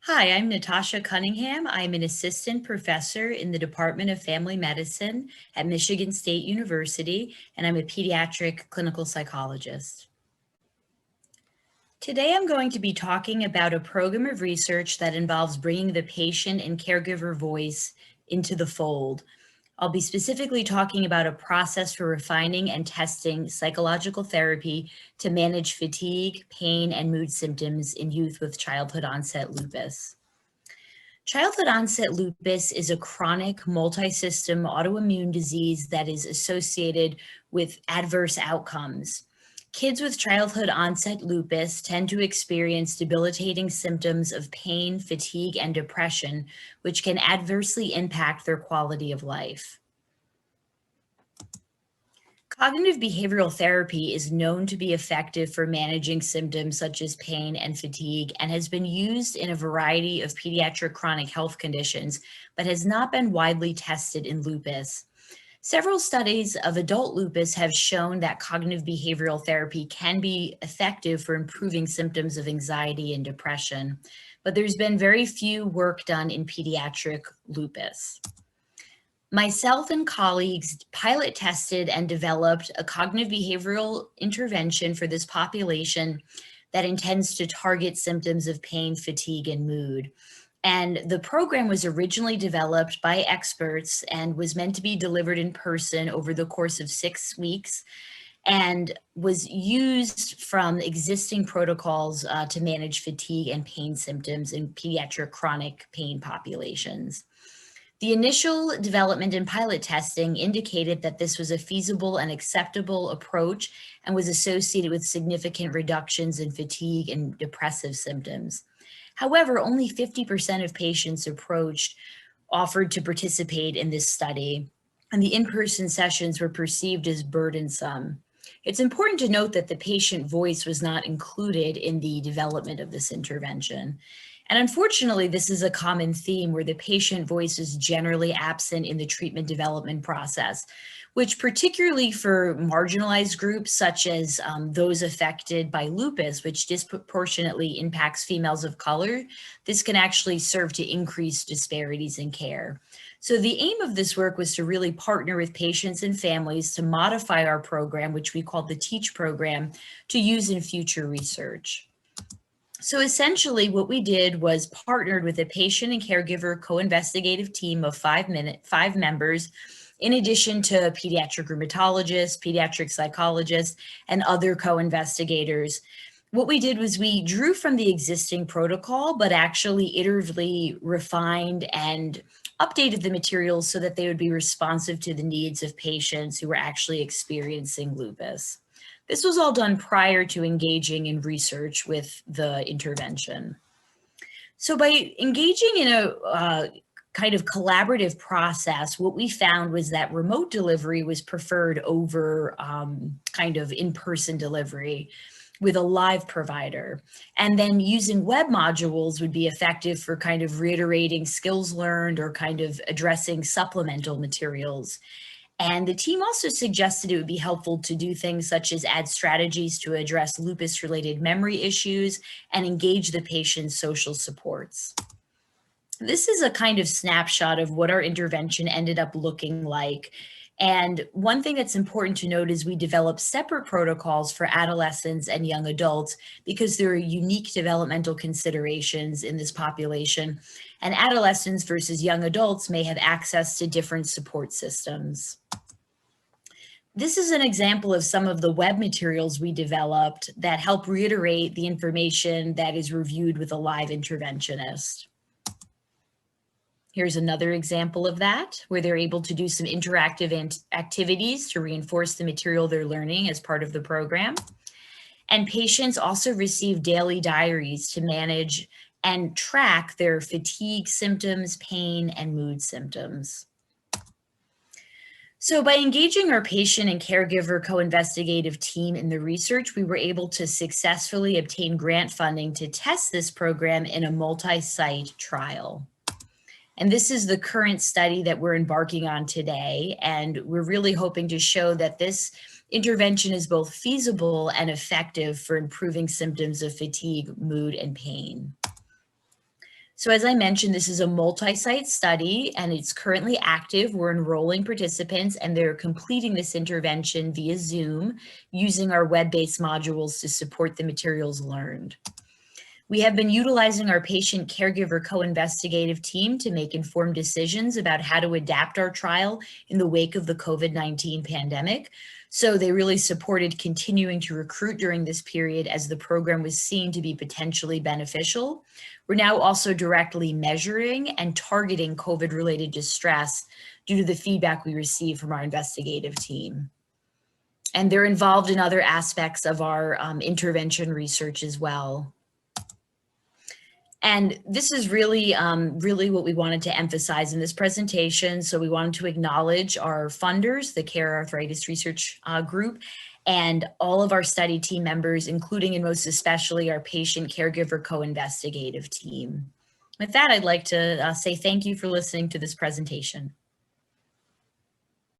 Hi, I'm Natoshia Cunningham. I'm an assistant professor in the Department of Family Medicine at Michigan State University, and I'm a pediatric clinical psychologist. Today, I'm going to be talking about a program of research that involves bringing the patient and caregiver voice into the fold. I'll be specifically talking about a process for refining and testing psychological therapy to manage fatigue, pain, and mood symptoms in youth with childhood onset lupus. Childhood onset lupus is a chronic multi-system autoimmune disease that is associated with adverse outcomes. Kids with childhood onset lupus tend to experience debilitating symptoms of pain, fatigue, and depression, which can adversely impact their quality of life. Cognitive behavioral therapy is known to be effective for managing symptoms such as pain and fatigue and has been used in a variety of pediatric chronic health conditions, but has not been widely tested in lupus. Several studies of adult lupus have shown that cognitive behavioral therapy can be effective for improving symptoms of anxiety and depression, but there's been very few work done in pediatric lupus. Myself and colleagues pilot tested and developed a cognitive behavioral intervention for this population that intends to target symptoms of pain, fatigue, and mood. And the program was originally developed by experts and was meant to be delivered in person over the course of 6 weeks and was used from existing protocols to manage fatigue and pain symptoms in pediatric chronic pain populations. The initial development and pilot testing indicated that this was a feasible and acceptable approach and was associated with significant reductions in fatigue and depressive symptoms. However, only 50% of patients approached offered to participate in this study, and the in-person sessions were perceived as burdensome. It's important to note that the patient voice was not included in the development of this intervention. And unfortunately, this is a common theme where the patient voice is generally absent in the treatment development process, which particularly for marginalized groups such as those affected by lupus, which disproportionately impacts females of color, this can actually serve to increase disparities in care. So the aim of this work was to really partner with patients and families to modify our program, which we called the TEACH program, to use in future research. So essentially what we did was partnered with a patient and caregiver co-investigative team of five members, in addition to pediatric rheumatologists, pediatric psychologists, and other co-investigators. What we did was we drew from the existing protocol, but actually iteratively refined and updated the materials so that they would be responsive to the needs of patients who were actually experiencing lupus. This was all done prior to engaging in research with the intervention. So by engaging in a kind of collaborative process, what we found was that remote delivery was preferred over kind of in-person delivery with a live provider. And then using web modules would be effective for kind of reiterating skills learned or kind of addressing supplemental materials. And the team also suggested it would be helpful to do things such as add strategies to address lupus-related memory issues and engage the patient's social supports. This is a kind of snapshot of what our intervention ended up looking like. And one thing that's important to note is we developed separate protocols for adolescents and young adults because there are unique developmental considerations in this population. And adolescents versus young adults may have access to different support systems. This is an example of some of the web materials we developed that help reiterate the information that is reviewed with a live interventionist. Here's another example of that, where they're able to do some interactive activities to reinforce the material they're learning as part of the program. And patients also receive daily diaries to manage and track their fatigue symptoms, pain, and mood symptoms. So by engaging our patient and caregiver co-investigative team in the research, we were able to successfully obtain grant funding to test this program in a multi-site trial. And this is the current study that we're embarking on today. And we're really hoping to show that this intervention is both feasible and effective for improving symptoms of fatigue, mood, and pain. So as I mentioned, this is a multi-site study and it's currently active. We're enrolling participants and they're completing this intervention via Zoom using our web-based modules to support the materials learned. We have been utilizing our patient caregiver co-investigative team to make informed decisions about how to adapt our trial in the wake of the COVID-19 pandemic. So they really supported continuing to recruit during this period as the program was seen to be potentially beneficial. We're now also directly measuring and targeting COVID-related distress due to the feedback we received from our investigative team. And they're involved in other aspects of our intervention research as well. And this is really, really what we wanted to emphasize in this presentation. So we wanted to acknowledge our funders, the Care Arthritis Research Group, and all of our study team members, including and most especially our patient caregiver co-investigative team. With that, I'd like to say thank you for listening to this presentation.